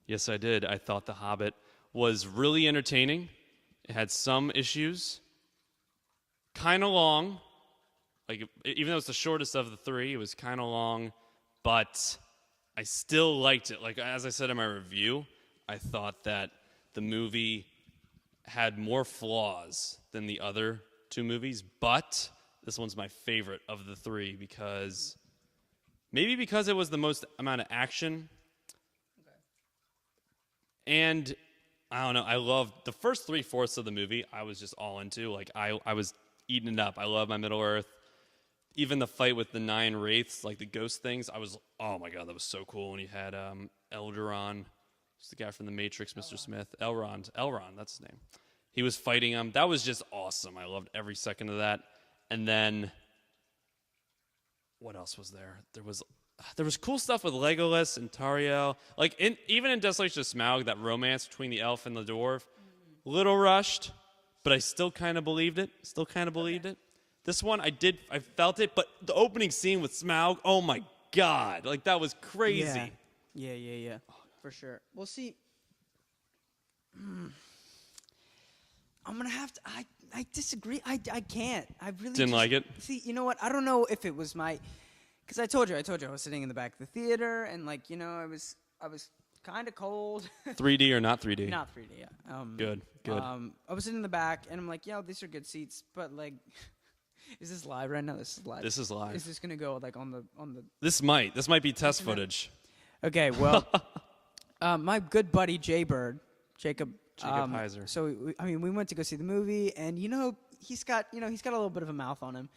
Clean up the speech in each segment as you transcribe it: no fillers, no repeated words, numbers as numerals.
Yes, I did. I thought The Hobbit was really entertaining. It had some issues. Kind of long. Like, even though it's the shortest of the three, it was kind of long. But I still liked it. Like, as I said in my review, I thought that the movie had more flaws than the other two movies. But this one's my favorite of the three because it was the most amount of action. And I don't know, I loved the first 3/4 of the movie. I was just all into. Like, I was eating it up. I love my Middle Earth. Even the fight with the 9 wraiths, like the ghost things, oh my god, that was so cool. When you had Elderon, who's the guy from The Matrix, Mr. Smith, Elrond, that's his name. He was fighting him. That was just awesome. I loved every second of that. And then, what else was there? There was cool stuff with Legolas and Tariel. Like, even in Desolation of Smaug, that romance between the elf and the dwarf, little rushed, but I still kind of believed it. This one, I felt it, but the opening scene with Smaug, oh my god, like, that was crazy. Yeah. For sure. Well, see, I'm going to have to, I disagree. I can't. I really Didn't like it? See, you know what? I don't know if it was because I told you I was sitting in the back of the theater, and, like, you know, I was kind of cold. 3D or not 3D? Not 3D, yeah. Good. I was sitting in the back, and I'm like, yeah, these are good seats, but, like, is this live right now? This is live. Is this going to go, like, on the... This might be test footage. Okay, well, my good buddy Jacob Heiser. So, we went to go see the movie, and, you know, he's got a little bit of a mouth on him.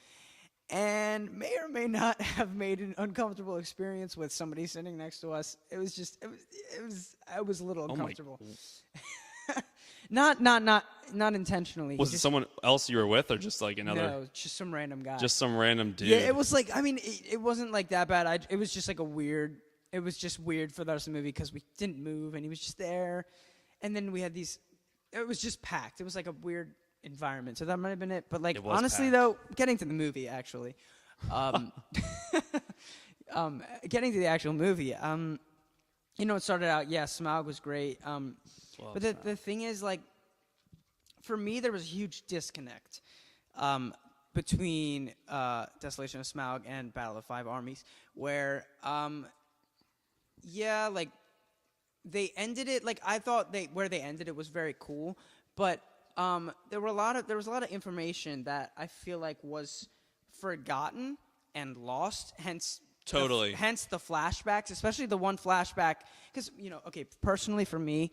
And may or may not have made an uncomfortable experience with somebody sitting next to us. It was a little uncomfortable. Not intentionally. Was it someone else you were with, or just like another? No, just some random guy. Just some random dude. Yeah, it was like, it wasn't like that bad. It was just like it was just weird for the rest of the movie because we didn't move and he was just there. And then we had it was just packed. It was like a weird environment, so that might have been it. But, like, honestly, though, getting to the movie, actually, getting to the actual movie, you know, it started out, Smaug was great, but the thing is, like, for me, there was a huge disconnect between Desolation of Smaug and Battle of Five Armies, where, like, they ended it, like, I thought where they ended it was very cool, but there was a lot of information that I feel like was forgotten and lost. Hence the flashbacks, especially the one flashback. Because, you know, okay, personally for me,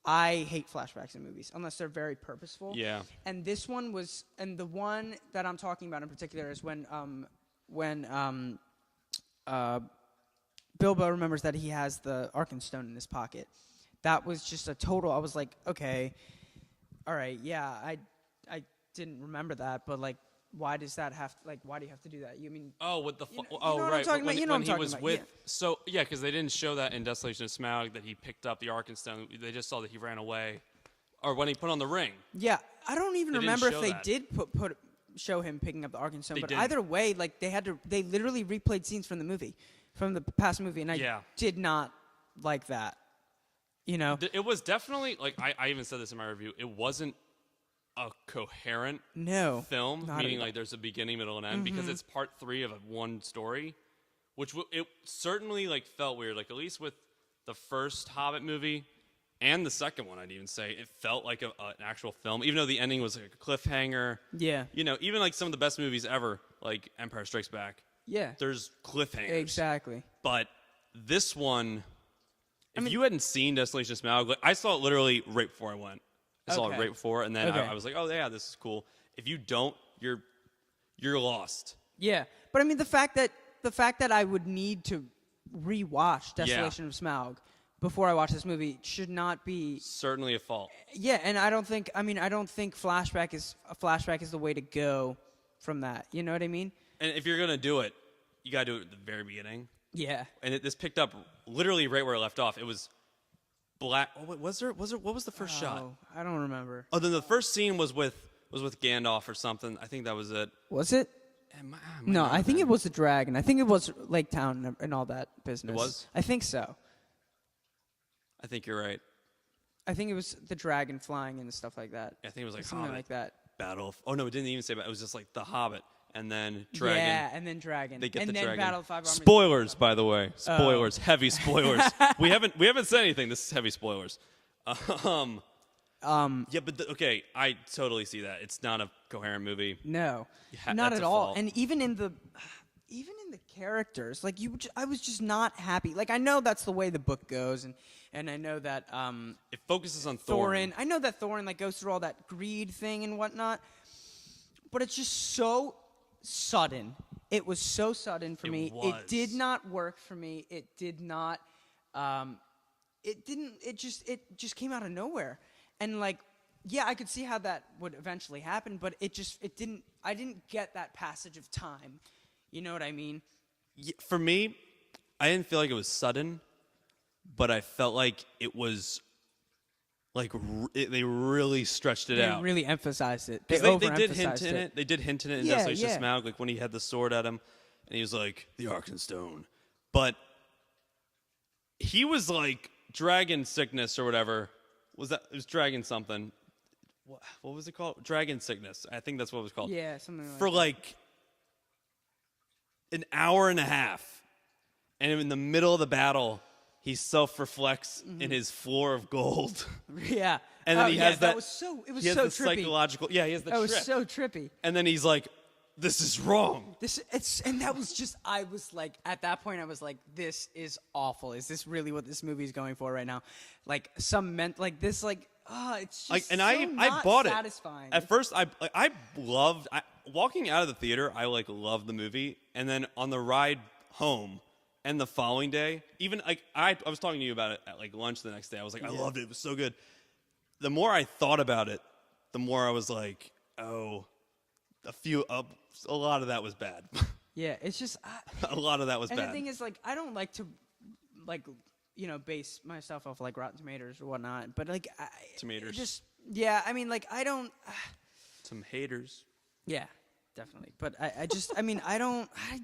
I hate flashbacks in movies unless they're very purposeful. Yeah. And this one was, and the one that I'm talking about in particular is when Bilbo remembers that he has the Arkenstone in his pocket. That was just a total. I was like, okay. All right, yeah, I didn't remember that, but, like, why does that have why do you have to do that? You mean with the right? when he was with yeah. So yeah, because they didn't show that in Desolation of Smaug that he picked up the Arkenstone. They just saw that he ran away, or when he put on the ring. Yeah, I don't even remember if they did show him picking up the Arkenstone. But either way, like, they literally replayed scenes from the past movie, and I did not like that. You know, it was definitely, like, I even said this in my review. It wasn't a coherent film, meaning like there's a beginning, middle, and end, because it's part 3 of one story, which it certainly, like, felt weird. Like, at least with the first Hobbit movie and the second one, I'd even say it felt like an actual film, even though the ending was like a cliffhanger. Yeah, you know, even like some of the best movies ever, like Empire Strikes Back. Yeah, there's cliffhangers. Exactly. But this one. If you hadn't seen Desolation of Smaug, like, I saw it literally right before I went. I saw it right before, and then I was like, oh, yeah, this is cool. If you don't, you're lost. Yeah. But, I mean, the fact that I would need to rewatch Desolation of Smaug before I watch this movie should not be... Certainly a fault. Yeah, and I don't think flashback is the way to go from that. You know what I mean? And if you're going to do it, you got to do it at the very beginning. Yeah. And this picked up literally right where it left off. It was black. Oh, wait, what was the first shot? I don't remember. Oh, then the first scene was with Gandalf or something. I think that was it. Was it? No, I think it was the dragon. I think it was Lake Town and all that business. It was? I think so. I think you're right. I think it was the dragon flying and stuff like that. I think it was like something Hobbit, like that. Battle of... Oh, no, it didn't even say... It was just like The Hobbit, and then Dragon. Yeah, and then dragon. They get and the then dragon. Battle of Five Armies. Spoilers, by the way. Spoilers. Heavy spoilers. we haven't said anything. This is heavy spoilers. Yeah, but okay, I totally see that. It's not a coherent movie. No, not that's at a all. fault. And even in the characters, like I was just not happy. Like I know that's the way the book goes, and I know that It focuses on Thorin. I know that Thorin like goes through all that greed thing and whatnot, but it's just so sudden. It was so sudden for me. was. It did not work for me. It did not. It didn't. It just came out of nowhere. And like, yeah, I could see how that would eventually happen, but it didn't. I didn't get that passage of time. You know what I mean? Yeah, for me, I didn't feel like it was sudden, but I felt like it was like they really stretched it out. They really emphasized it. They did hint in it. They did hint in it in Yeah, Desolation yeah. Smaug, like when he had the sword at him, and he was like, the Arkenstone. But he was like dragon sickness or whatever. It was dragon something. What was it called? Dragon sickness. I think that's what it was called. Yeah, something like For that. like an hour and a half. And in the middle of the battle, he self-reflects in his floor of gold. Yeah. And then he has that was so. It was he has so the trippy. psychological. Yeah, he has the That trip. was so trippy. And then he's like, this is wrong. And that was just. I was like, at that point, I was like, this is awful. Is this really what this movie is going for right now? Like like this, like, it's just Like, and so I not bought satisfying. it. At first, I loved walking out of the theater. I like loved the movie, and then on the ride home and the following day, even like I was talking to you about it at like lunch the next day. I was like, I loved it. It was so good. The more I thought about it, the more I was like, oh, a lot of that was bad. Yeah, it's just. A lot of that was And bad. the thing is, like, I don't like to, like, base myself off like Rotten Tomatoes or whatnot. But like, Tomatoes. Just yeah, I mean, like, I don't. Some haters. Yeah, definitely. But I just, I mean,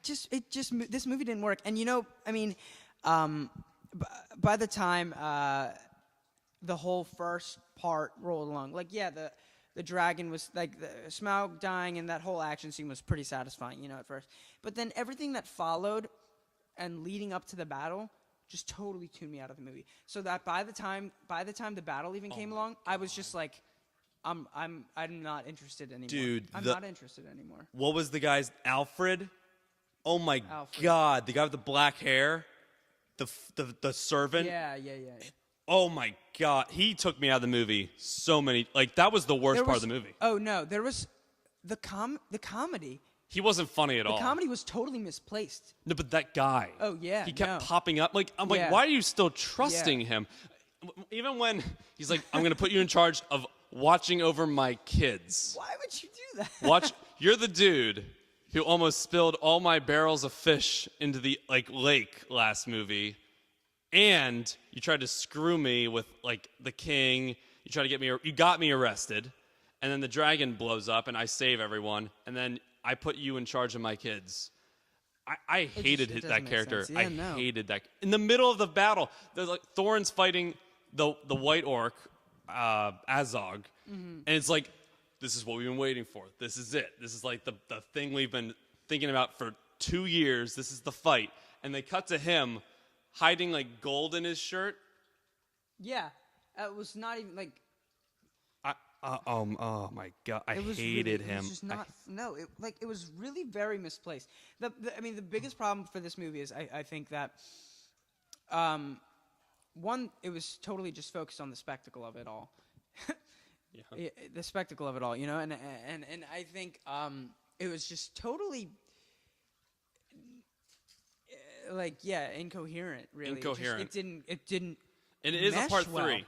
this movie didn't work. And I mean, by the time the whole first part rolled along, like, yeah, the dragon was like the Smaug dying, and that whole action scene was pretty satisfying, at first. But then everything that followed and leading up to the battle just totally tuned me out of the movie. So that by the time the battle even came along, I was just like, I'm not interested anymore. Dude, I'm not interested anymore. What was the guy's Alfred? Oh my Alfred. God, the guy with the black hair, the servant. Yeah. Oh my God, he took me out of the movie. So many, like that was the worst part of the movie. Oh no, there was the comedy. He wasn't funny at all. The comedy was totally misplaced. No, but that guy. Oh, yeah, He kept no. popping up. Like I'm like, Yeah. why are you still trusting him? Even when he's like, I'm gonna put you in charge of watching over my kids. Why would you do that? Watch, you're the dude who almost spilled all my barrels of fish into the lake last movie, and you tried to screw me with like the king. You tried to get me. You got me arrested, and then the dragon blows up, and I save everyone, and then I put you in charge of my kids. I hated it doesn't that make character. sense. Yeah, I no. hated that. In the middle of the battle, there's like Thorin's fighting the white orc, Azog, and it's like, this is what we've been waiting for. This is it. This is like the thing we've been thinking about for 2 years. This is the fight. And they cut to him hiding like gold in his shirt. Yeah, it was not even like. Oh my God, I It was hated really, him. It was just not. No, it was really very misplaced. I mean, the biggest problem for this movie is I think that, one, it was totally just focused on the spectacle of it all. Yeah. The spectacle of it all, and I think it was just totally incoherent. Really, Incoherent. It didn't. And it is a mesh part well. 3.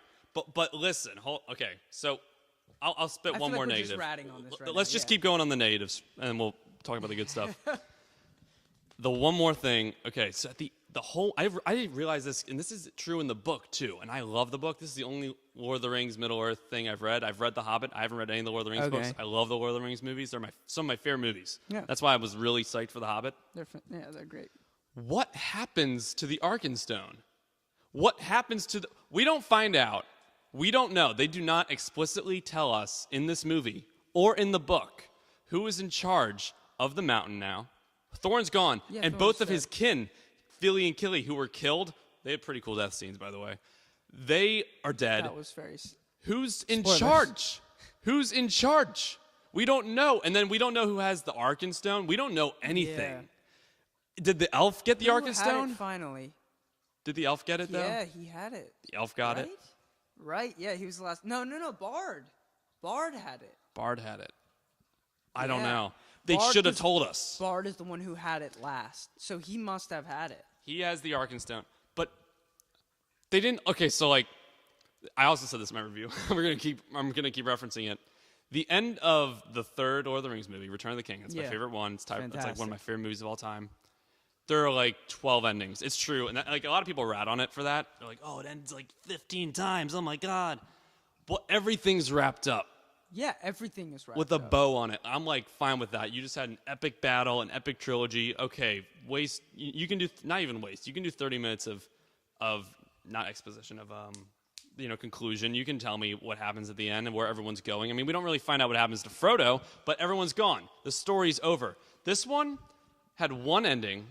But listen, okay, so I'll spit I one feel more like we're just negative. ratting on this right Let's now, just yeah. keep going on the negatives, and we'll talk about the good stuff. The one more thing, okay, so the whole, I didn't realize this, and this is true in the book too, and I love the book. This is the only Lord of the Rings Middle-earth thing I've read. I've read The Hobbit. I haven't read any of the Lord of the Rings books. I love the Lord of the Rings movies. They're some of my favorite movies. Yeah. That's why I was really psyched for The Hobbit. They're great. What happens to the Arkenstone? What happens to the... We don't find out. We don't know. They do not explicitly tell us in this movie or in the book who is in charge of the mountain now. Thorne's gone. Yeah, and Thorne's both of dead. his kin, Philly and Killy, who were killed, they had pretty cool death scenes, by the way. They are dead. That was very... Who's in Spoilers. charge? Who's in charge? We don't know. And then we don't know who has the Arkenstone. We don't know anything. Yeah. Did the elf get the Who had Arkenstone? it finally? Did the elf get it, though? Yeah, he had it. The elf got right? it. Right, yeah, he was the last. No, Bard. Bard had it. Bard had it. I don't Yeah. know. They Bard should have was- told us. Bard is the one who had it last, so he must have had it. He has the Arkenstone. But they didn't... Okay, so, like... I also said this in my review. I'm gonna keep referencing it. The end of the third Lord of the Rings movie, Return of the King. It's my Yeah. favorite one. It's like one of Fantastic. my favorite movies of all time. There are like 12 endings. It's true, and like a lot of people rat on it for that. They're like, "Oh, it ends like 15 times. Oh my god!" But everything's wrapped up Yeah, everything is wrapped with a up. bow on it. I'm like fine with that. You just had an epic battle, an epic trilogy. Okay, waste. You can do not even waste. You can do 30 minutes of not exposition of conclusion. You can tell me what happens at the end and where everyone's going. I mean, we don't really find out what happens to Frodo, but everyone's gone. The story's over. This one had one ending,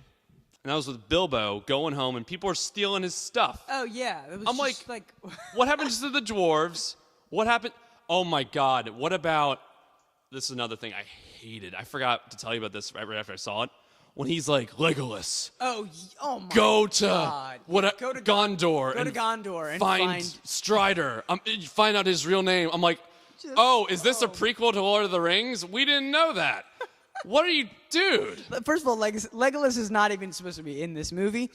and that was with Bilbo going home, and people are stealing his stuff. Oh yeah, it was I'm just like, what happens to the dwarves? What happened? Oh my God! What about? This is another thing I hated. I forgot to tell you about this right after I saw it. When he's like Legolas, oh my go to God. Go to Gondor. Go to Gondor and find Strider. Find out his real name. I'm like, is this a prequel to Lord of the Rings? We didn't know that. What are you, dude? First of all, Legolas is not even supposed to be in this movie,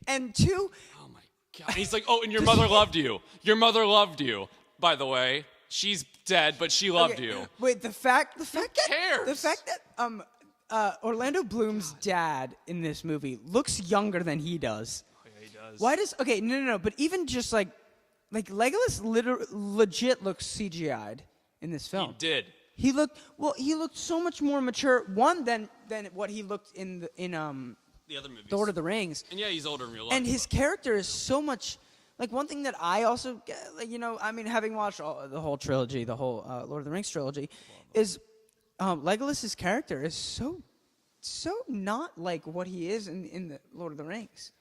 and two, Oh my God. He's like, and your mother loved you. Your mother loved you. By the way, she's dead, but she loved okay, you. Wait, the fact cares? that Orlando Bloom's dad in this movie looks younger than he does. Oh, yeah, he does. Why does no, but even just like Legolas legit looks CGI'd in this film. He did. He looked so much more mature than what he looked in The other movies. Lord of the Rings. And yeah, he's older in real life. And his character is so much like one thing that I also having watched the whole trilogy, the whole Lord of the Rings trilogy, is Legolas's character is so not like what he is in the Lord of the Rings.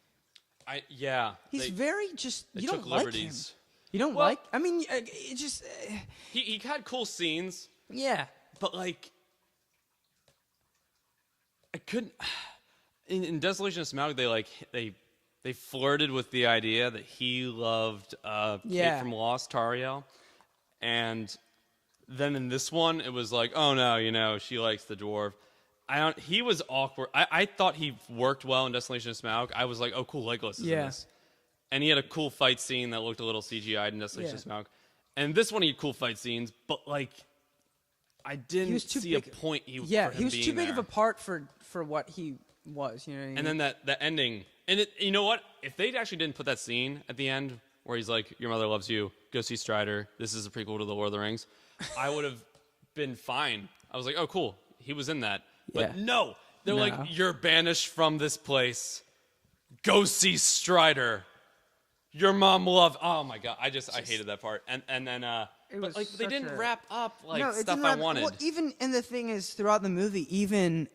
He's very just they you took don't like him. liberties. You don't Well- like. I mean, it just He had cool scenes, yeah. but like I couldn't. In Desolation of Smaug, they flirted with the idea that he loved Kate from Lost, Tariel, and then in this one it was like, oh no, she likes the dwarf. He was awkward. I thought he worked well in Desolation of Smaug. I was like, oh cool, Legolas is in this. And he had a cool fight scene that looked a little CGI'd in Desolation of Smaug. And this one he had cool fight scenes, but like I didn't see a point for him he was too big there. of a part for what he was. You know what I mean? And then that ending, and you know what? If they actually didn't put that scene at the end where he's like, "Your mother loves you. Go see Strider. This is a prequel to the Lord of the Rings," I would have been fine. I was like, "Oh, cool. He was in that." But no, they're like, "You're banished from this place. Go see Strider. Your mom loved." Oh my God, I hated that part. And then but like they didn't wrap up stuff I wanted. Well, and the thing is, throughout the movie, even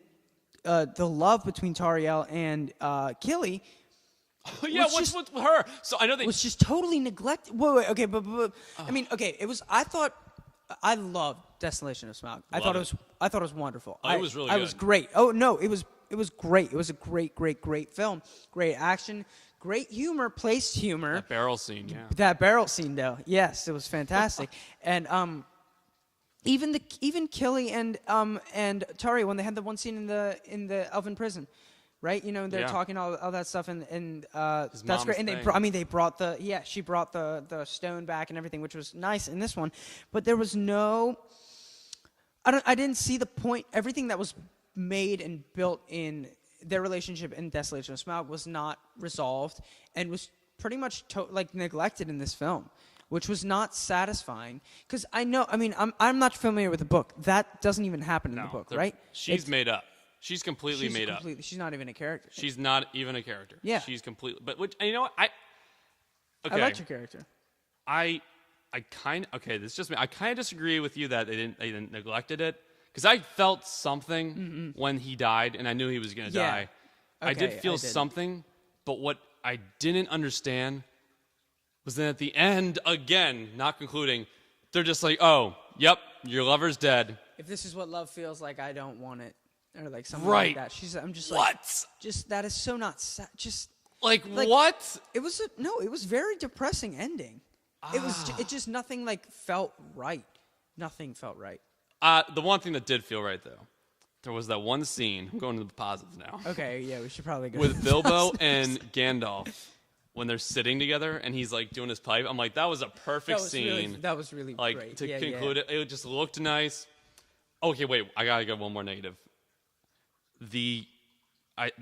the love between Tariel and Killy. What's with her? So I know they was just totally neglected. Wait, okay, but I mean, okay, it was. I loved Desolation of Smaug. I thought it was wonderful. It was really good. It was great. Oh no, it was great. It was a great film. Great action, great humor, placed humor. That barrel scene, yeah. That barrel scene, though, yes, it was fantastic. And even Killy and Tari, when they had the one scene in the elven prison, right? They're talking all that stuff, and that's great. And they brought she brought the stone back and everything, which was nice in this one. But there was no, I didn't see the point. Everything that was made and built in their relationship in Desolation of Smaug was not resolved and was pretty much neglected in this film, which was not satisfying. Because I'm not familiar with the book. That doesn't even happen in the book, right? She's made up. She's completely made up. She's not even a character. She's not even a character. Yeah. She's completely. But you know what? Okay. I liked your character. I kind of this is just me. I kind of disagree with you that they didn't neglected it because I felt something when he died and I knew he was gonna Yeah. die. I did Okay, feel I did. something, but what I didn't understand was that at the end, again, not concluding, they're just like, "Oh, yep, your lover's dead." If this is what love feels like, I don't want it, or like something Right. like that. I'm just What? like, just that is so not just. Like Like, what? It was it was very depressing ending. It just nothing like felt right. Nothing felt right. The one thing that did feel right though, there was that one scene. I'm going to the positives now. Okay, yeah, we should probably go With Bilbo and Gandalf when they're sitting together and he's like doing his pipe. I'm like, that was a perfect scene. That was really like great. to Yeah, conclude it. It just looked nice. Okay, wait, I gotta get one more negative. The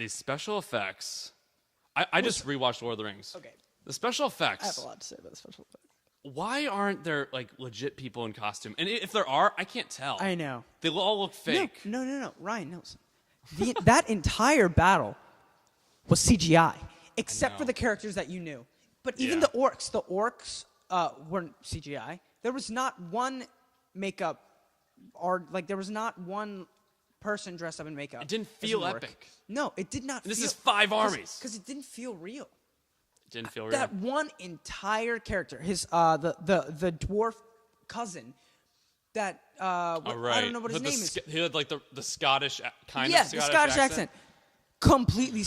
special effects. I just rewatched Lord of the Rings. Okay. The special I have effects. a lot to say about the special effects. Why aren't there like legit people in costume? And if there are, I can't tell. I know. They all look fake. No. Ryan Nilsen. That entire battle was CGI, except for know. the characters that you knew. But even Yeah. the orcs weren't CGI. There was not one makeup, or like there was not one person dressed up in makeup. It didn't as feel an orc. epic. No, it did not. This feel, is 5 armies. because it didn't feel real. Didn't feel real. That one entire character, his the dwarf cousin, that I don't know what his name is. He had like the Scottish kind Yeah, of the Scottish accent. Completely,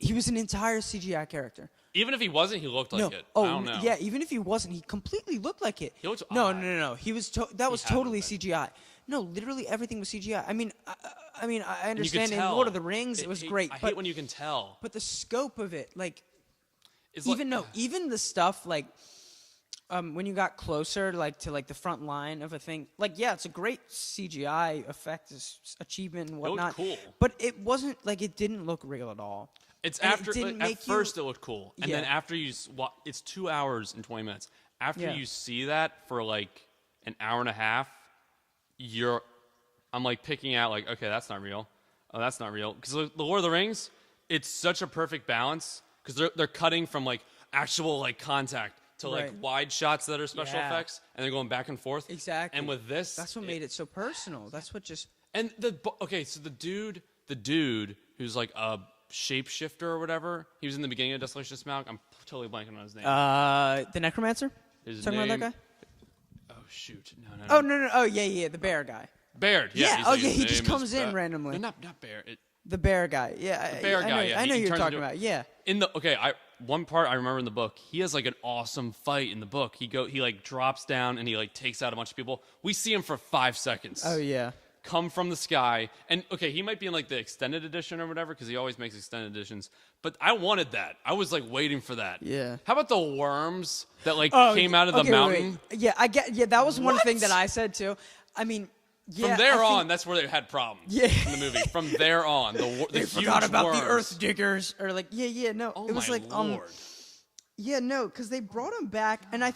he was an entire CGI character. Even if he wasn't, he looked like No, it. oh I don't know. yeah, even if he wasn't, he completely looked like it. He looked no, odd. no. He was that was had to totally have been. CGI. No, literally everything was CGI. I mean, I And you could understand in tell. Lord of the Rings it was great, I but hate when you can tell. but the scope of it, like It's like- even the stuff like when you got closer to the front line of a thing, like yeah, it's a great CGI effect, achievement and whatnot. cool. But it wasn't like it didn't look real at all. It's And it after didn't at make you- first it looked cool, and then Yeah. after it's 2 hours and 20 minutes. After Yeah. you see that for like an hour and a half, I'm like picking out like, okay, that's not real. Oh, that's not real. Because the Lord of the Rings, it's such a perfect balance because they're cutting from like actual like contact to like Right. wide shots that are special Yeah. effects, and they're going back and forth. Exactly. And with this, That's what made it so personal. That's what just And so the dude who's like a shapeshifter or whatever, he was in the beginning of Desolation Smaug. I'm totally blanking on his name. the necromancer. His Talking about name- that guy? Oh shoot! No. Oh no. Oh yeah, the bear guy. Baird. Yeah. Yeah, he's oh, like, yeah, his he just name comes is in randomly. No, not Baird. The bear guy. Yeah, The bear I guy, know, yeah. I know He who you're turns talking into- about. Yeah. One part I remember in the book, he has like an awesome fight in the book. He like drops down and he like takes out a bunch of people. We see him for 5 seconds. Oh yeah. Come from the sky. And okay, he might be in like the extended edition or whatever because he always makes extended editions. But I wanted that. I was like waiting for that. Yeah. How about the worms that like Oh, came out of the okay, mountain? wait. Yeah, I get. Yeah, that was one What? thing that I said too. I mean, yeah. From there I think on, that's where they had problems. Yeah. In the movie. From there on, the they huge forgot about worms. the Earth Diggers, or like, yeah, no. Oh it was my like, lord. yeah, no, because they brought him back, and I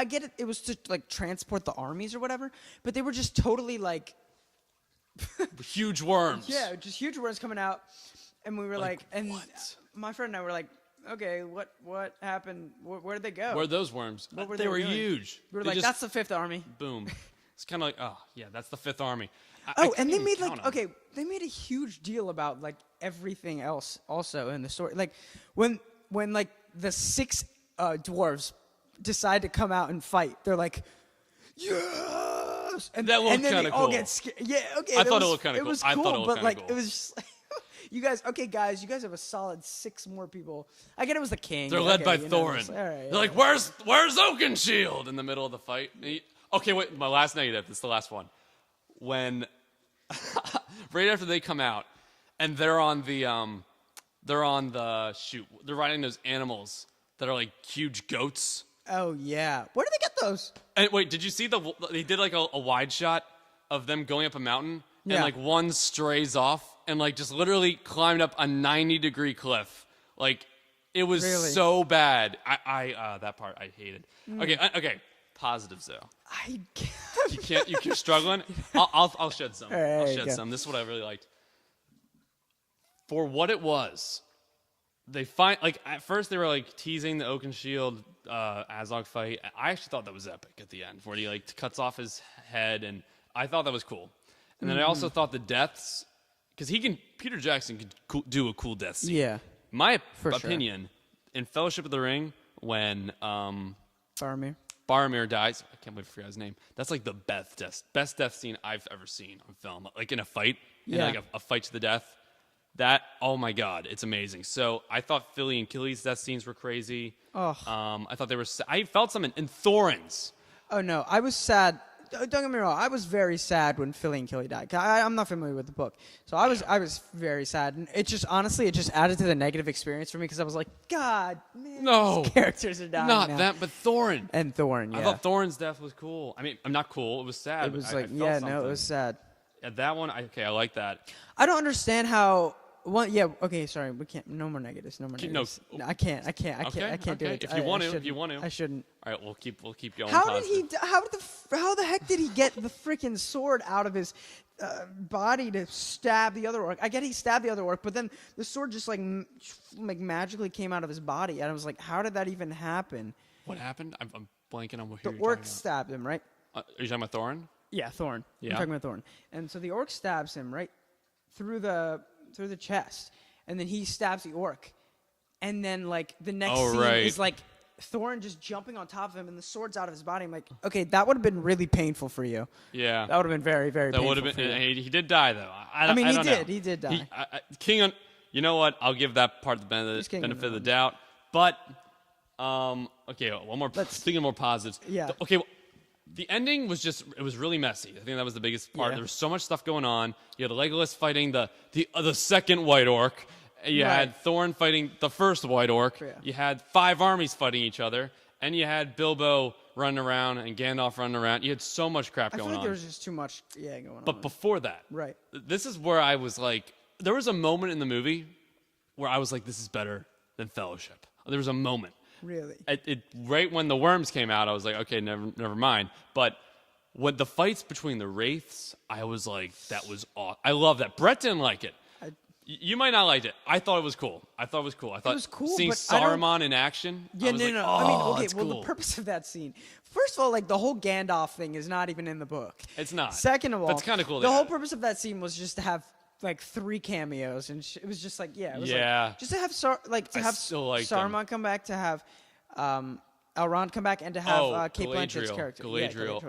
get it. It was to like transport the armies or whatever, but they were just totally like, Huge worms. yeah, just huge words coming out, and we were like, and what? my friend and I were like, okay, what happened? Where'd they go? Where are those worms? What were they they were doing? huge. We were They like, just- that's the Fifth Army. boom. It's kind of like, oh yeah, that's the Fifth Army. Oh, and they made they made a huge deal about like everything else also in the story. Like when like the 6 dwarves decide to come out and fight, they're like, yes, and That looked and then they kinda all cool. get scared. Yeah, okay. I that thought it was- looked kinda It cool. was I cool, thought it looked but kinda like cool. it was just. You guys have a solid 6 more people. I get it was the king. They're Okay, led by you know, Thorin. it's like, all right, They're like, where's Oakenshield in the middle of the fight? Okay, wait, my last negative. This is the last one. When right after they come out and they're on the shoot, they're riding those animals that are like huge goats. oh yeah, where did they get those? And wait, did you see they did like a wide shot of them going up a mountain and Yeah. like one strays off and like just literally climbed up a 90-degree cliff. Like it was Really? so bad. I that part I hated. Okay, positives though. I You're struggling. I'll shed some. There I'll you shed go. some. This is what I really liked. For what it was, they find like at first they were like teasing the Oakenshield Azog fight. I actually thought that was epic at the end, where he like cuts off his head, and I thought that was cool. And then I also thought the deaths, because Peter Jackson could do a cool death scene. Yeah. My For opinion, in Fellowship of the Ring, when Faramir. dies, I can't wait to forget his name. That's like the best death scene I've ever seen on film. Like in a fight, like a fight to the death. That, oh my God, it's amazing. So I thought Philly and Achilles' death scenes were crazy. Oh. I thought I felt something in Thorin's. Oh no, I was sad. Don't get me wrong. I was very sad when Philly and Killy died. I'm not familiar with the book, so I was very sad, and it just added to the negative experience for me because I was like, God, man, No. these characters are dying Not now. that, but Thorin. And Thorin. Yeah, I thought Thorin's death was cool. I mean, I'm not cool. It was sad. it was but like, I felt yeah, something. no, it was sad. Yeah, that one, I like that. I don't understand how. Well, yeah, okay, sorry, we can't. No more negatives. No more No. negatives. No, I can't do it. If you want to, I shouldn't. All right, we'll keep going. How positive. did he? How the heck did he get the freaking sword out of his body to stab the other orc? I get he stabbed the other orc, but then the sword just like magically came out of his body, and I was like, how did that even happen? What happened? I'm blanking on what The you're orc talking stabbed him, right? about. Are you talking about Thorin? Yeah, Thorn. Yeah. I'm talking about Thorn. And so the orc stabs him right through the chest, and then he stabs the orc, and then like the next scene is like Thorn just jumping on top of him, and the sword's out of his body. I'm like, okay, that would have been really painful for you. Yeah, that would have been very, very. That would have been. He did die though. I mean, he did. He did die. King on. You know what? I'll give that part the benefit of the doubt. But okay, one more. Thinking more positives. Yeah. Okay. The ending was it was really messy. I think that was the biggest part. Yeah. There was so much stuff going on. You had Legolas fighting the second White Orc. You had Thorin fighting the first White Orc. Yeah. You had 5 armies fighting each other. And you had Bilbo running around and Gandalf running around. You had so much crap going on. I feel like there was just too much going on. But before that, right. This is where I was like, there was a moment in the movie where I was like, this is better than Fellowship. There was a moment. Really? Right when the worms came out, I was like, okay, never mind. But when the fights between the wraiths, I was like, that was awesome. I love that. Brett didn't like it. You might not like it. I thought it was cool. I thought it was cool. Seeing Saruman in action. Yeah, no. Oh, I mean, okay. Well, cool. the purpose of that scene. First of all, like the whole Gandalf thing is not even in the book. It's not. Second of all, that's kind of cool. The whole purpose of that scene was just to have like 3 cameos, and it was just like, yeah, it was like, just to have Saruman come back, to have Elrond come back, and to have Cate Blanchett's character. Galadriel.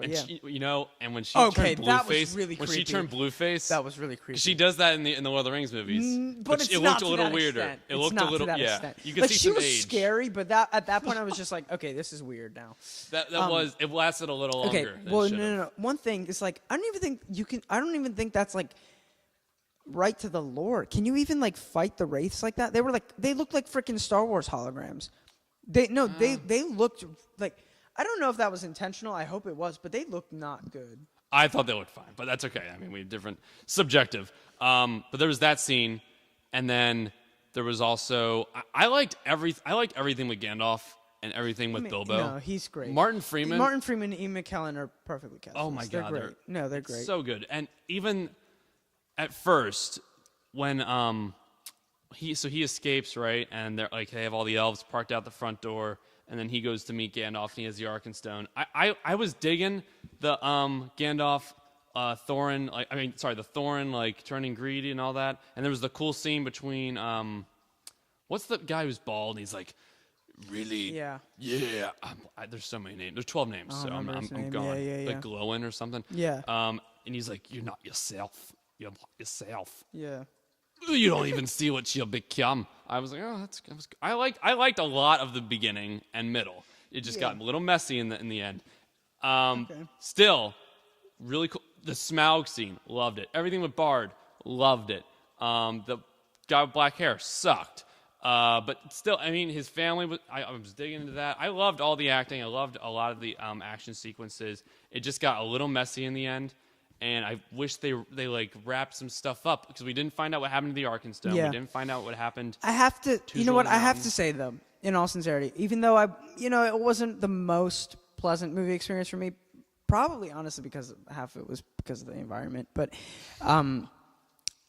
Yeah. And when she turned Blueface, that was really creepy. when she turned Blueface, that was really creepy. She does that in the Lord of the Rings movies, but it looked a little weirder. Extent. It looked a little, yeah. You could like see she some was age. scary, but at that point I was just like, okay, this is weird now. It lasted a little longer. Okay, well, no. One thing is like, I don't even think that's like right to the lore. Can you even like fight the wraiths like that? They looked like freaking Star Wars holograms. They looked like, I don't know if that was intentional. I hope it was, but they looked not good. I thought they looked fine, but that's okay. I mean, we have different subjective. But there was that scene, and then there was also I liked everything with Gandalf and everything with Bilbo. No, he's great. Martin Freeman and Ian McKellen are perfectly cast. Oh my God, they're great. So good. And even at first, when he escapes, right, and they have all the elves parked out the front door. And then he goes to meet Gandalf, and he has the Arkenstone. I was digging the Gandalf, Thorin, the Thorin like turning greedy and all that. And there was the cool scene between what's the guy who's bald? And he's like, really? Yeah. There's so many names. There's 12 names, so I'm going. Yeah. Like Glowin or something. Yeah. And he's like, you're not yourself. You're not yourself. Yeah. You don't even see what you'll become. I was like, oh, I liked a lot of the beginning and middle. It just got a little messy in the end. Still, really cool. The Smaug scene, loved it. Everything with Bard, loved it. The guy with black hair sucked. But still, I mean, his family was. I was digging into that. I loved all the acting. I loved a lot of the action sequences. It just got a little messy in the end. And I wish they like wrapped some stuff up because we didn't find out what happened to the Arkenstone. Yeah. We didn't find out what happened. I have to, I have to say though, in all sincerity, even though it wasn't the most pleasant movie experience for me, probably honestly because half of it was because of the environment. But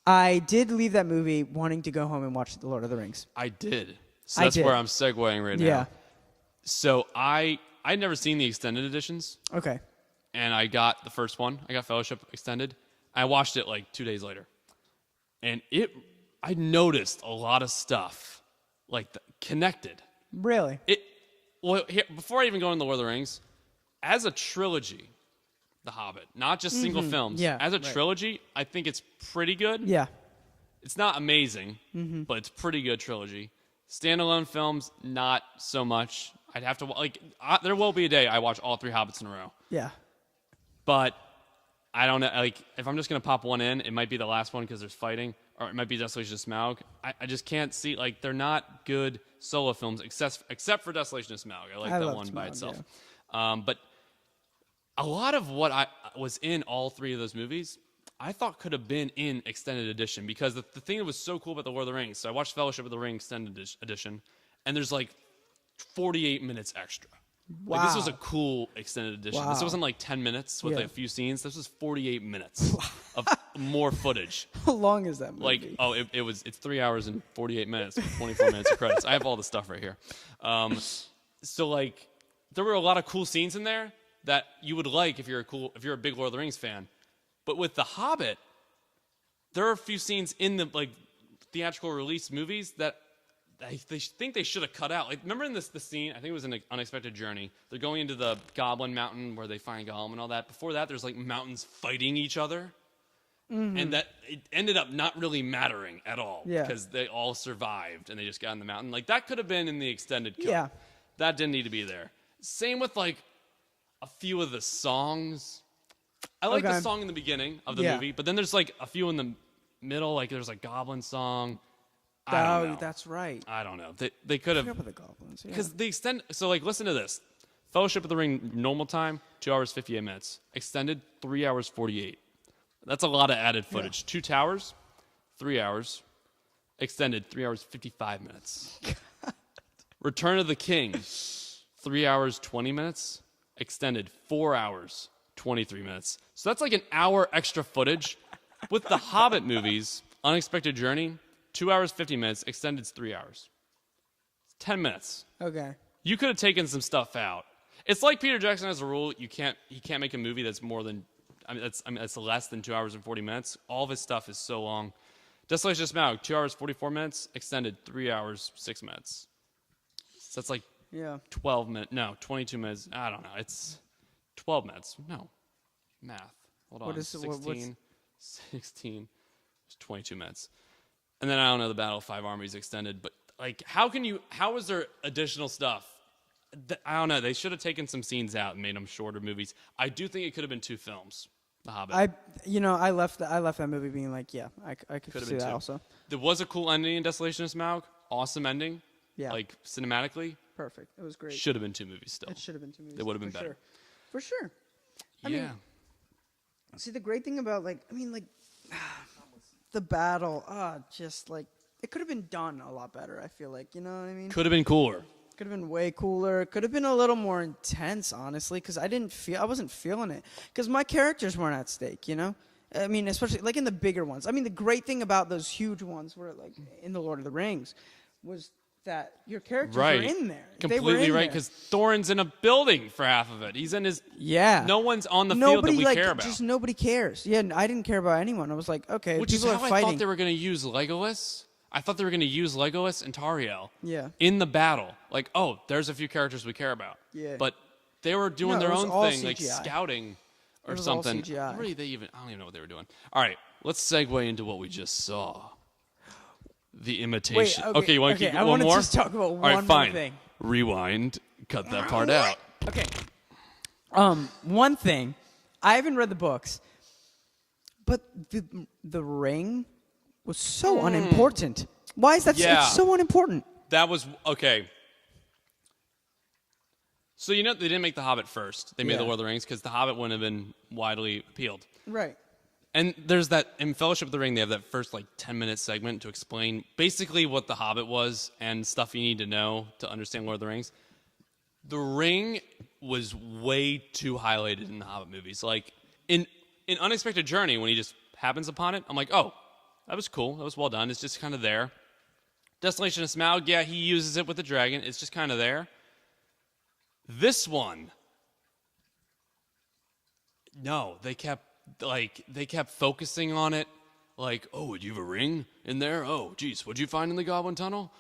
I did leave that movie wanting to go home and watch The Lord of the Rings. I did. So I that's did. where I'm segueing right now. Yeah. So I'd never seen the extended editions, Okay. and I got the first one. I got Fellowship Extended. I watched it like 2 days later, and I noticed a lot of stuff like connected. Really? Before I even go into Lord of the Rings, as a trilogy, The Hobbit, not just single films. Yeah, as a right. trilogy, I think it's pretty good. Yeah. It's not amazing, but it's pretty good trilogy. Standalone films, not so much. I'd have to there will be a day I watch all 3 Hobbits in a row. Yeah. But I don't know. Like, if I'm just gonna pop one in, it might be the last one because there's fighting, or it might be Desolation of Smaug. I just can't see, like, they're not good solo films except for Desolation of Smaug. I like that one by Smaug, itself. Yeah. But a lot of what I was in all 3 of those movies, I thought could have been in extended edition, because the thing that was so cool about the Lord of the Rings. So I watched Fellowship of the Ring extended edition, and there's like 48 minutes extra. Wow. Like, this was a cool extended edition. This Wow. wasn't like 10 minutes with Yeah. a few scenes. This was 48 minutes of more footage. How long is that movie? Like, it's 3 hours and 48 minutes with 24 minutes of credits. I have all the stuff right here. So like, there were a lot of cool scenes in there that you would like if you're a big Lord of the Rings fan. But with The Hobbit, there are a few scenes in the like theatrical release movies that they think they should have cut out. Like, remember in the scene, I think it was in An Unexpected Journey, they're going into the Goblin Mountain where they find Gollum and all that. Before that, there's like mountains fighting each other. And that it ended up not really mattering at all, Yeah. because they all survived and they just got in the mountain. Like, that could have been in the extended cut. Yeah. That didn't need to be there. Same with like a few of the songs. I like Okay. the song in the beginning of the Yeah. movie, but then there's like a few in the middle. Like, there's a Goblin song. I don't know. That's right. I don't know. They could have, Forgot about the goblins. Yeah. because the extend. So like, listen to this. Fellowship of the Ring normal time 2 hours 58 minutes. Extended 3 hours 48. That's a lot of added footage. 2 towers, 3 hours. Extended 3 hours 55 minutes. Return of the King 3 hours 20 minutes. Extended 4 hours 23 minutes. So that's like an hour extra footage. With the Hobbit movies, Unexpected Journey, 2 hours 50 minutes. Extended 3 hours. 10 minutes. Okay. You could have taken some stuff out. It's like Peter Jackson has a rule: he can't make a movie that's more than, that's less than 2 hours and 40 minutes. All of his stuff is so long. Desolation of Smaug, 2 hours 44 minutes, extended 3 hours 6 minutes. So that's like Yeah. 12 minutes. No, 22 minutes. I don't know. It's 12 minutes. No, math. Hold on. What is- 16. 16. It's 22 minutes. And then I don't know, the Battle of Five Armies extended, but like, how is there additional stuff? I don't know. They should have taken some scenes out and made them shorter movies. I do think it could have been 2 films. The Hobbit. I left that movie being like, yeah, I could Could have see been that 2. also. There was a cool ending in Desolation of Smaug. Awesome ending. Yeah. Like, cinematically. Perfect. It was great. Should have been 2 movies still. It should have been 2 movies. They would have been for better. Sure. For sure. I Yeah. mean, see, the great thing about the battle, just like, it could have been done a lot better. I feel like, you know what I mean? Could have been cooler. Could have been way cooler. Could have been a little more intense, honestly, because I wasn't feeling it. Because my characters weren't at stake, you know? I mean, especially like in the bigger ones. I mean, the great thing about those huge ones were like in the Lord of the Rings was that your characters were in there. Completely right, because Thorin's in a building for half of it. He's in his... Yeah. No one's on the field that we care about. Just nobody cares. Yeah, I didn't care about anyone. I was like, okay, Which is people how are I fighting. thought they were going to use Legolas. I thought they were going to use Legolas and Tariel Yeah. in the battle. Like, oh, there's a few characters we care about. Yeah. But they were doing No, their it was own all thing, like CGI. scouting or It was all something. CGI. What do I don't even know what they were doing. All right, let's segue into what we just saw. The Imitation. Wait, okay, you want to okay, keep I one wanna more? just talk about All right, one more fine. thing. Rewind. Cut that part out. Okay. One thing, I haven't read the books, but the ring was so unimportant. Why is that? Yeah. It's so unimportant. That was okay. So they didn't make The Hobbit first. They made Yeah. The Lord of the Rings because The Hobbit wouldn't have been widely appealed. Right. And there's that in Fellowship of the Ring. They have that first 10-minute segment to explain basically what The Hobbit was and stuff you need to know to understand Lord of the Rings. The ring was way too highlighted in the Hobbit movies. Like in Unexpected Journey, when he just happens upon it, I'm like, oh, That was cool. That was well done. It's just kind of there. Desolation of Smaug, yeah, he uses it with the dragon. It's just kind of there. This one, no, they kept focusing on it. Like, oh, do you have a ring in there? Oh, geez, what'd you find in the Goblin Tunnel?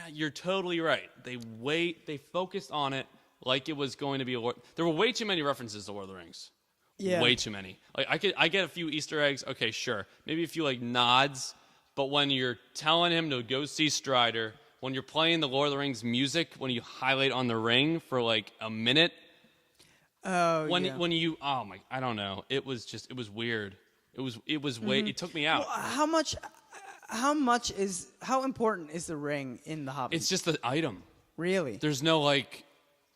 You're totally right. They focused on it like it was going to be there were way too many references to Lord of the Rings. Yeah. Way too many. Like I get a few Easter eggs. Okay, sure. Maybe a few like nods. But when you're telling him to go see Strider, when you're playing the Lord of the Rings music, when you highlight on the ring for like a minute, I don't know. It was weird. It was way. It took me out. Well, how important is the ring in the Hobbit? It's just the item. Really? There's no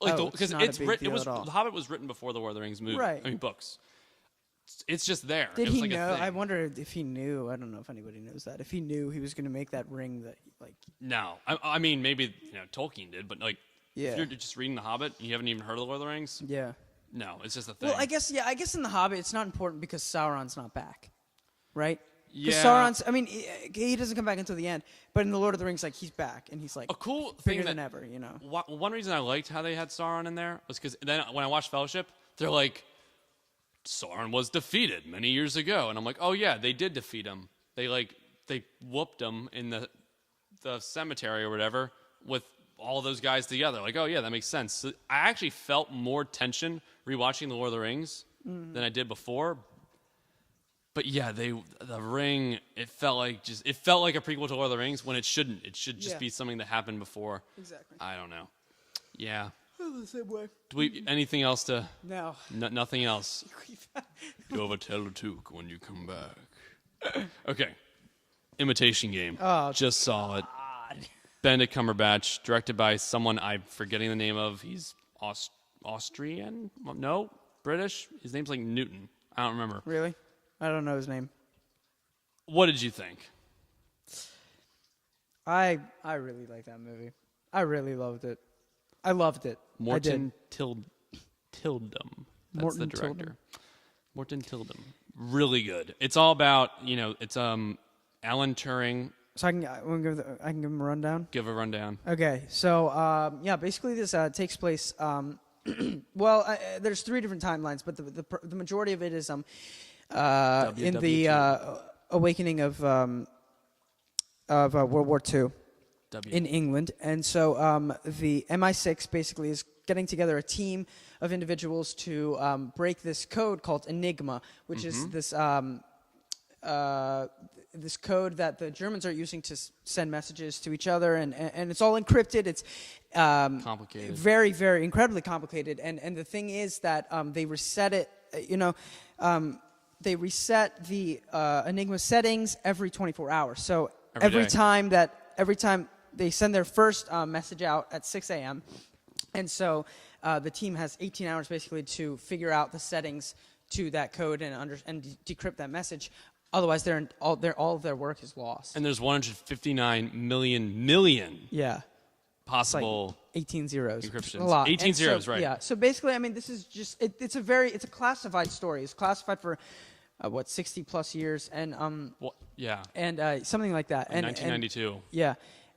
because the Hobbit was written before the Lord of the Rings movie. Right. I mean books. It's just there. Did it was he like know? A thing. I wonder if he knew. I don't know if anybody knows that. If he knew he was going to make that ring that like. No, I mean maybe Tolkien did, but like Yeah. if you're just reading the Hobbit, and you haven't even heard of the Lord of the Rings. Yeah. No, it's just a thing. Well, I guess in the Hobbit it's not important because Sauron's not back, right? Because Yeah. Sauron's. I mean, he doesn't come back until the end. But in the Lord of the Rings, like he's back and he's like A cool bigger thing than ever. You know. One reason I liked how they had Sauron in there was because then when I watched Fellowship, they're like, Sauron was defeated many years ago, and I'm like, oh yeah, they did defeat him. They whooped him in the cemetery or whatever with all those guys together. Like, oh yeah, that makes sense. So I actually felt more tension rewatching The Lord of the Rings than I did before. But yeah, the ring, it felt like a prequel to Lord of the Rings when it shouldn't. It should just be something that happened before. Exactly. I don't know. Yeah. The same way. Do we anything else to? No. Nothing else. Go over tell the Took when you come back. Okay. Imitation Game. Oh, just saw it. Benedict Cumberbatch, directed by someone I'm forgetting the name of. He's Austrian? No, British. His name's like Newton. I don't remember. Really? I don't know his name. What did you think? I really like that movie. I really loved it. I loved it. Morton Tildum. That's Morton the director. Tildum. Morton Tildum. Really good. It's all about, it's Alan Turing. So I can give him a rundown. Give a rundown. Okay, so basically this takes place. There's 3 different timelines, but the majority of it is in the awakening of World War II in England, and so the MI6 basically is getting together a team of individuals to break this code called Enigma, which is this code that the Germans are using to send messages to each other, and it's all encrypted. It's complicated, very, very incredibly complicated. And the thing is that they reset it. They reset the Enigma settings every 24 hours. So every time they send their first message out at 6 a.m. And so the team has 18 hours basically to figure out the settings to that code and decrypt that message. Otherwise, all of their work is lost. And there's 159 million possible like 18 zeros. encryptions. A lot. 18 zeros, right? Yeah. So basically, I mean, this is just it's a classified story. It's classified for 60 plus years and and something like that. In 1992.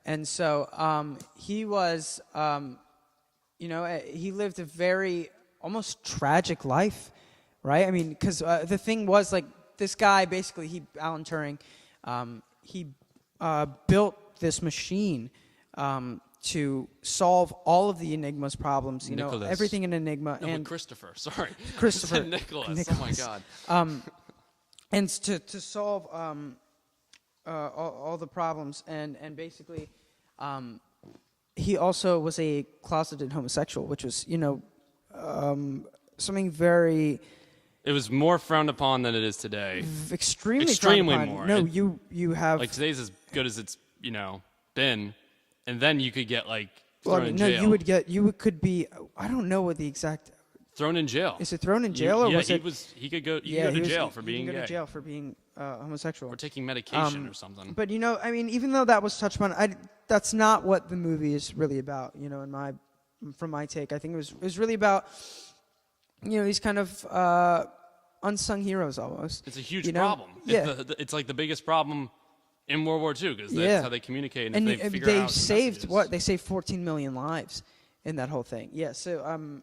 And so he was he lived a very almost tragic life, right? I mean, because the thing was like. This guy, basically, Alan Turing, he built this machine to solve all of the Enigma's problems. Everything in Enigma. No, and Christopher. Sorry, Christopher. Nicholas. Oh my God. And to solve all the problems, and basically, he also was a closeted homosexual, which was something very. It was more frowned upon than it is today. Extremely more. No, you have like today's as good as it's been, and then you could get thrown in jail. you could be. I don't know what the exact. Thrown in jail. Is it thrown in jail or was it? He could go. You could go to jail for being gay. Go to jail for being homosexual or taking medication or something. But I mean, even though that was touched upon, that's not what the movie is really about. From my take, I think it was really about these kind of unsung heroes almost. It's a huge you know? problem. Yeah. It's like the biggest problem in World War II because that's Yeah. how they communicate. And, And if they figure they out the saved messages. what? They saved 14 million lives in that whole thing. Yeah. So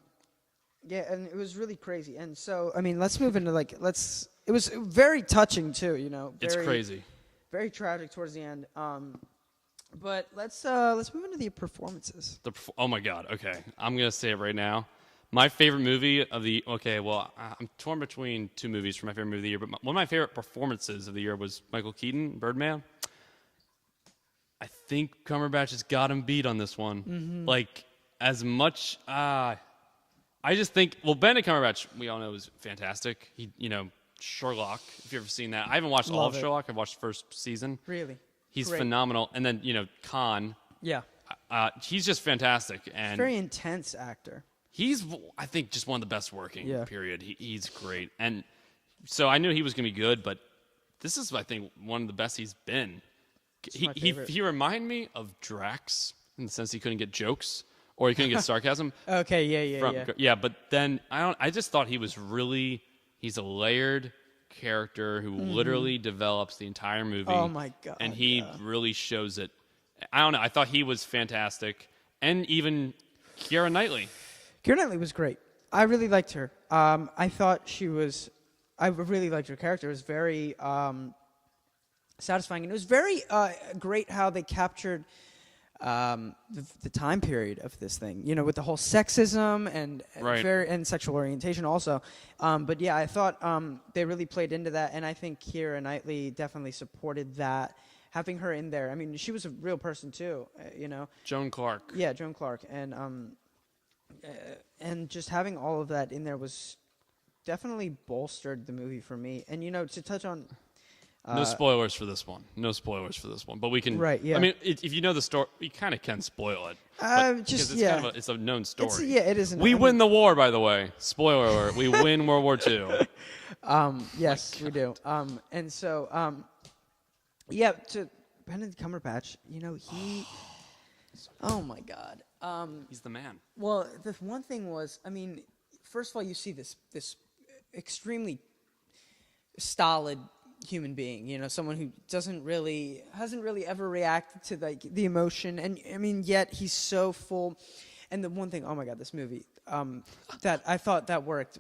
yeah, and it was really crazy. And so I mean, let's move into it was very touching too. You know, It's crazy. very tragic towards the end. But let's move into the performances. Oh my God. Okay, I'm gonna say it right now. My favorite movie of the I'm torn between two movies for my favorite movie of the year, but one of my favorite performances of the year was Michael Keaton, Birdman. I think Cumberbatch has got him beat on this one. Mm-hmm. Like as much, I just think Benedict Cumberbatch we all know is fantastic. He Sherlock. If you've ever seen that, I haven't watched all of Sherlock. I've watched the first season. Really, he's great. phenomenal. And then Khan. Yeah, he's just fantastic and very intense actor. He's, I think, just one of the best working, Yeah. period. He's great. And so I knew he was going to be good, but this is, I think, one of the best he's been. He reminded me of Drax in the sense he couldn't get jokes or he couldn't get sarcasm. Okay, yeah. Yeah, but then I just thought he's a layered character who literally develops the entire movie. Oh, my God. And he really shows it. I don't know. I thought he was fantastic. And even Keira Knightley. Keira Knightley was great. I really liked her. I thought I really liked her character. It was very satisfying. And it was very great how they captured the time period of this thing, with the whole sexism and and sexual orientation also. But yeah, I thought they really played into that. And I think Keira Knightley definitely supported that. Having her in there. I mean, she was a real person too, Joan Clark. Yeah, Joan Clark. And just having all of that in there was definitely bolstered the movie for me. And to touch on no spoilers for this one. But we can. Right. Yeah. I mean, if you know the story, we kind of can spoil it. Just it's kind of it's a known story. It is. We win the war, by the way. Spoiler alert: we win World War II. Yes, we do. And so, yeah. To Benedict Cumberbatch, he. Oh my God. He's the man. Well, the one thing was, I mean, first of all, you see this extremely stolid human being, someone who hasn't really ever reacted to the emotion, and I mean, yet he's so full. And the one thing, oh my God, this movie that I thought that worked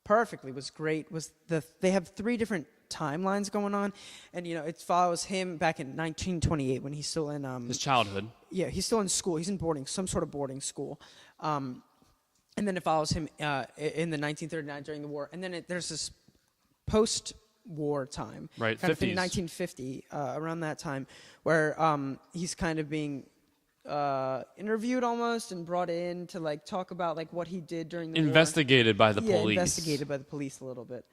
perfectly was great was they have 3 different timelines going on, and it follows him back in 1928 when he's still in his childhood. Yeah, he's still in school. He's in some sort of boarding school, and then it follows him in the 1939 during the war, and then there's this post-war time, right? Kind of in 1950, around that time, where he's kind of being interviewed almost and brought in to talk about what he did during the war. Investigated by the police. Investigated by the police a little bit.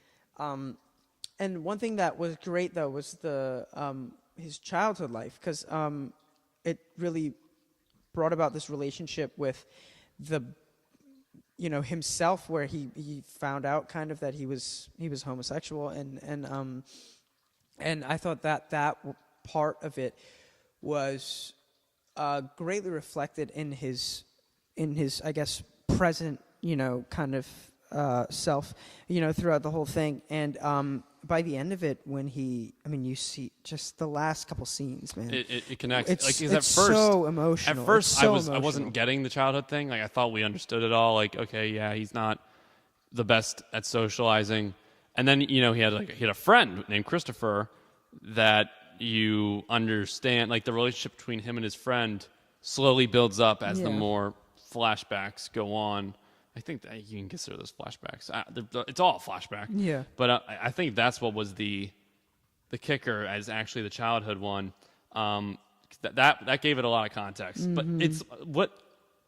And one thing that was great though was his childhood life, because it really brought about this relationship with himself, where he found out kind of that he was homosexual, and I thought that part of it was greatly reflected in his I guess present kind of self throughout the whole thing. And by the end of it, when you see just the last couple scenes, man, it connects. It's at first, so emotional. At first, I wasn't getting the childhood thing. I thought we understood it all. Okay, yeah, he's not the best at socializing. And then he had a friend named Christopher that you understand. The relationship between him and his friend slowly builds up as the more flashbacks go on. I think that you can consider those flashbacks. It's all a flashback. Yeah. But I think that's what was the kicker, as actually the childhood one. That gave it a lot of context. Mm-hmm. But it's what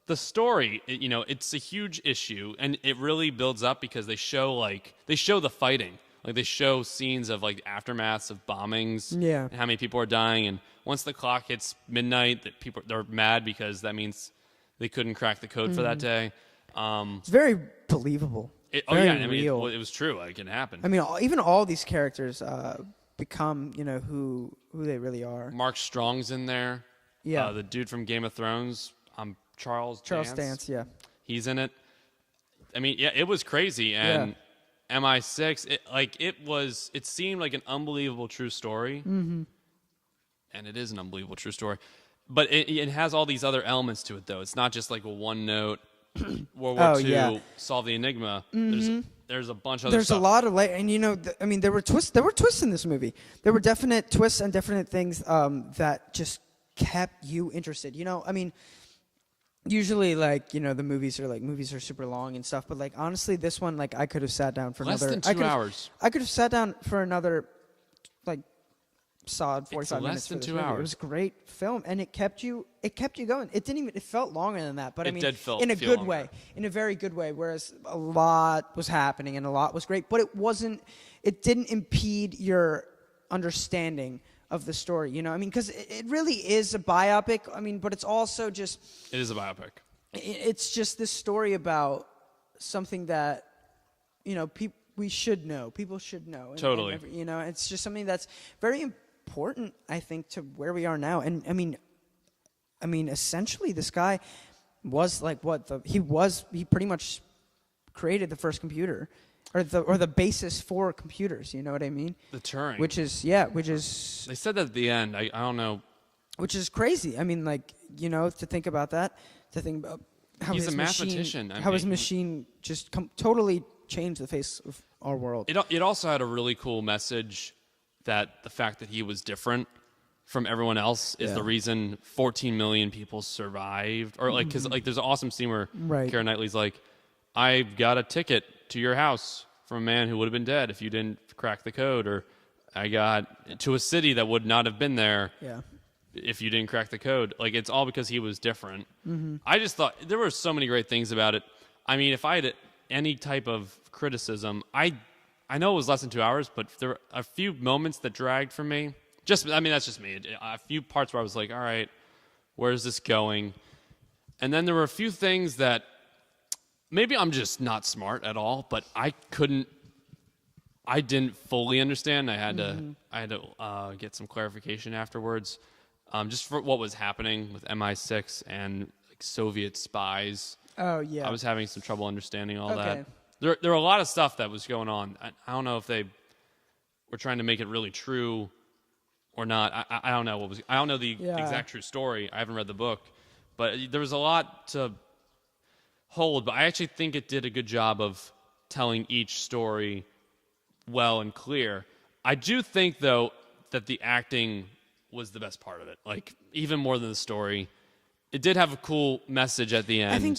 the story. It's a huge issue, and it really builds up because they show the fighting. They show scenes of aftermaths of bombings. Yeah. And how many people are dying, and once the clock hits midnight, they're mad because that means they couldn't crack the code for that day. It's very believable. Real. It was true. It happened. I mean, even all these characters become, who they really are. Mark Strong's in there. Yeah. The dude from Game of Thrones. Charles Dance. Yeah. He's in it. I mean, yeah, it was crazy, and MI6, it seemed like an unbelievable true story, and it is an unbelievable true story. But it has all these other elements to it, though. It's not just like a one note World War II solve the enigma. There's a bunch of other stuff. There's a lot of and there were twists. There were twists in this movie. There were definite twists and definite things that just kept you interested. Usually, the movies are super long and stuff, but honestly, this one, I could have sat down for less another than 2 hours. I could have sat down for another solid 45 minutes. Less than for 2 this movie. hours. It was a great film, and it kept you going. It felt longer than that, but It did feel in a good longer. way, in a very good way. Whereas a lot was happening and a lot was great, but it didn't impede your understanding of the story. Because it really is a biopic. But it's also just. It is a biopic. It's just this story about something that, we should know. People should know. Totally. It's just something that's very important, I think, to where we are now. And essentially, this guy was he pretty much created the first computer, or the basis for computers. You know what I mean? The Turing. Which is. They said that at the end. I don't know. Which is crazy. To think about that, to think about how He's his a machine, mathematician. how his machine just totally changed the face of our world. It also had a really cool message that the fact that he was different from everyone else is the reason 14 million people survived. Or because there's an awesome scene where Keira Knightley's like, I got a ticket to your house from a man who would have been dead if you didn't crack the code, or I got to a city that would not have been there. Yeah. If you didn't crack the code. It's all because he was different. I just thought there were so many great things about it. If I had any type of criticism, I know it was less than 2 hours, but there were a few moments that dragged for me. That's just me. A few parts where I was like, all right, where's this going? And then there were a few things that maybe I'm just not smart at all, but I didn't fully understand. I had to get some clarification afterwards. Just for what was happening with MI6 and Soviet spies. Oh, yeah. I was having some trouble understanding all Okay. that. There were a lot of stuff that was going on. I don't know if they were trying to make it really true or not. I don't know I don't know the exact true story. I haven't read the book, but there was a lot to hold. But I actually think it did a good job of telling each story well and clear. I do think, though, that the acting was the best part of it. Even more than the story. It did have a cool message at the end. I think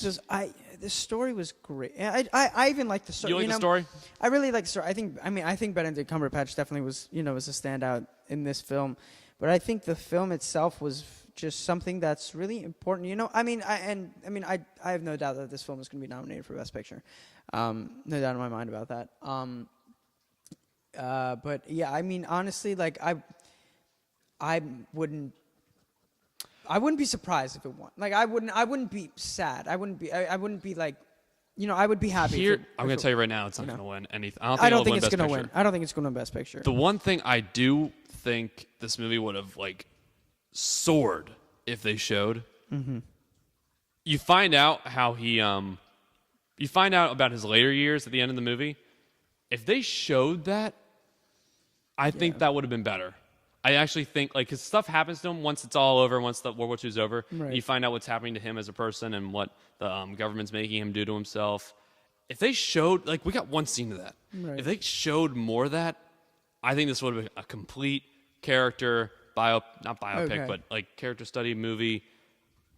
the story was great. I even liked the story. You like the story? I really like the story. I think Benedict Cumberbatch definitely was a standout in this film. But I think the film itself was just something that's really important. I have no doubt that this film is going to be nominated for Best Picture. No doubt in my mind about that. But yeah, honestly, I wouldn't be surprised if it won. I wouldn't be sad. I wouldn't be I would be happy. I'm going to tell you right now, it's not going to win anything. I don't think it's going to win. I don't think it's going to win Best Picture. The one thing I do think this movie would have soared if they showed. Mm-hmm. You find out how he you find out about his later years at the end of the movie. If they showed that, I think that would have been better. I actually think, because stuff happens to him once it's all over, once the World War II is over. Right. You find out what's happening to him as a person and what the government's making him do to himself. If they showed, we got one scene of that. Right. If they showed more of that, I think this would have been a complete character, not biopic, but character study movie.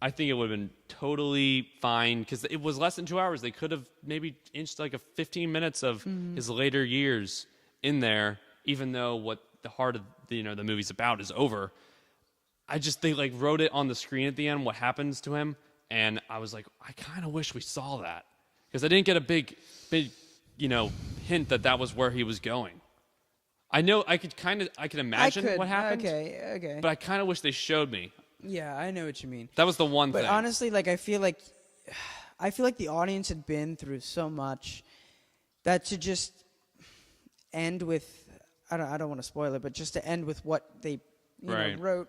I think it would have been totally fine because it was less than 2 hours. They could have maybe inched 15 minutes of his later years in there, even though what the heart of the movie's about is over. I just think wrote it on the screen at the end what happens to him, and I was like, I kind of wish we saw that because I didn't get a big hint that was where he was going. I know I could imagine what happened. Okay. But I kind of wish they showed me. Yeah, I know what you mean. That was the one thing. But honestly, I feel like the audience had been through so much that to just end with, I don't want to spoil it, but just to end with what they wrote.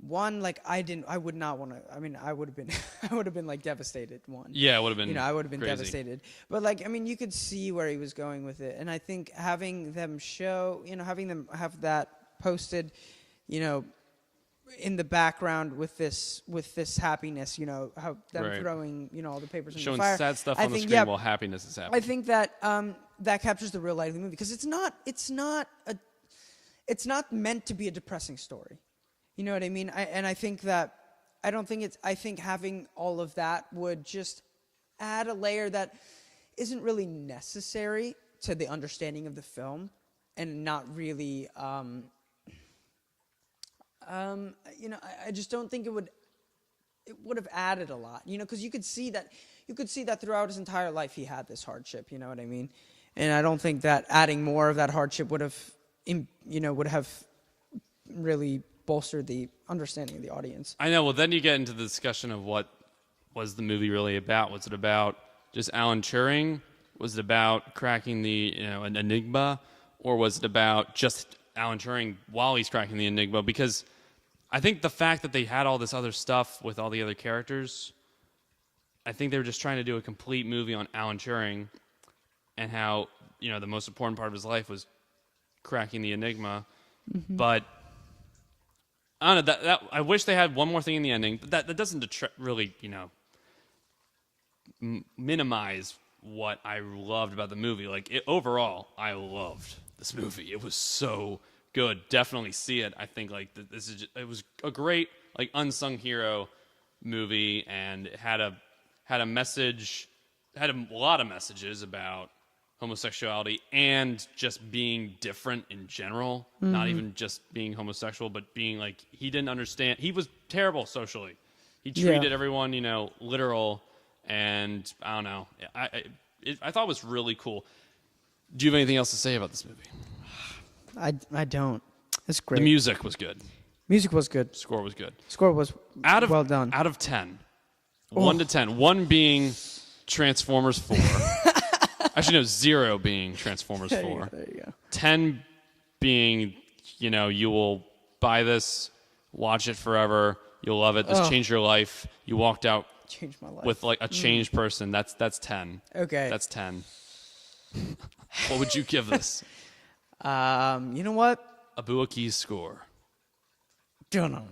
One, like I would not want to. I mean, I would have been, I would have been like devastated. One, Yeah, it would have been. I would have been crazy. devastated. But like, I mean, you could see where he was going with it, and I think having them having them have that posted, in the background with this happiness, how them Right. throwing, all the papers in Showing the fire. sad stuff I on the think, screen while happiness is I happening. think that that captures the real life of the movie because it's not meant to be a depressing story. You know what I mean? I think having all of that would just add a layer that isn't really necessary to the understanding of the film, and not really. I just don't think it would have added a lot. Because you could see that throughout his entire life he had this hardship. You know what I mean? And I don't think that adding more of that hardship would have really bolstered the understanding of the audience. I know. Well, then you get into the discussion of what was the movie really about. Was it about just Alan Turing? Was it about cracking the an enigma, or was it about just Alan Turing while he's cracking the enigma? Because I think the fact that they had all this other stuff with all the other characters, I think they were just trying to do a complete movie on Alan Turing and how the most important part of his life was cracking the enigma. Mm-hmm. But I don't know. That I wish they had one more thing in the ending. But that doesn't really minimize what I loved about the movie. Like overall, I loved this movie. It was so good. Definitely see it. I think like it was a great like unsung hero movie, and it had a message, had a lot of messages about homosexuality and just being different in general. Mm-hmm. Not even just being homosexual, but being like he didn't understand. He was terrible socially. He treated everyone literal, and I don't know. I thought it was really cool. Do you have anything else to say about this movie? I don't. It's great. The music was good. Music was good. Score was good. Score was well done. Out of 10. 1 to 10. 1 being Transformers 4. Actually, no, 0 being Transformers 4. There you go. 10 being, you will buy this, watch it forever, you'll love it, this changed your life, you walked out Changed my life. with like a changed person. That's 10. Okay. That's 10. What would you give this? You know what? Abuaki's score. Don't know.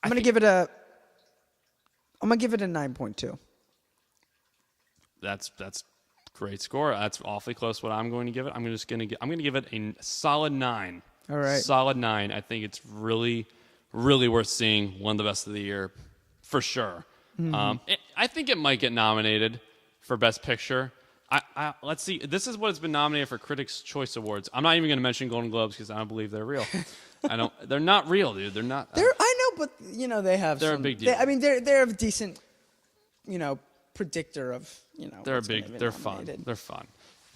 I'm gonna give it a 9.2. That's great score. That's awfully close. What I'm going to give it, I'm gonna give it a solid 9. All right. Solid 9. I think it's really, really worth seeing. One of the best of the year, for sure. Mm-hmm. I think it might get nominated for Best Picture. Let's see. This is what it's been nominated for Critics' Choice Awards. I'm not even going to mention Golden Globes because I don't believe they're real. They're not real, dude. They're not. I know, but they have. They're a big deal. They're a decent, predictor of They're big. They're fun. They're fun.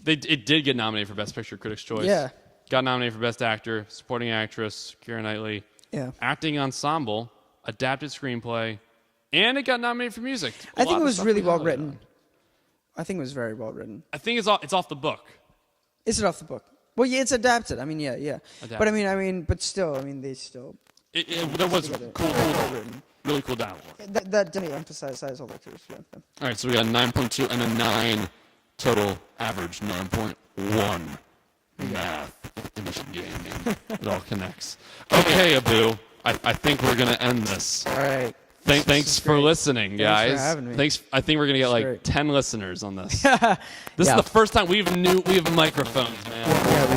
It did get nominated for Best Picture, Critics' Choice. Yeah. Got nominated for Best Actor, Supporting Actress, Keira Knightley. Yeah. Acting Ensemble, Adapted Screenplay, and it got nominated for Music. I think it was really well written. I think it was very well written. I think it's off the book. Is it off the book? Well, yeah, it's adapted. I mean, yeah. Adapted. But but still, they still. There was really cool dialogue. That didn't emphasize all the truth. Yeah. All right, so we got a 9.2 and a 9 total average, 9.1. Math, Imitation gaming. It all connects. Okay, Abu, I think we're going to end this. All right. Thanks for listening, guys. Thanks for having me. I think we're going to get like great. 10 listeners on this. This is the first time we have microphones, man. Yeah, we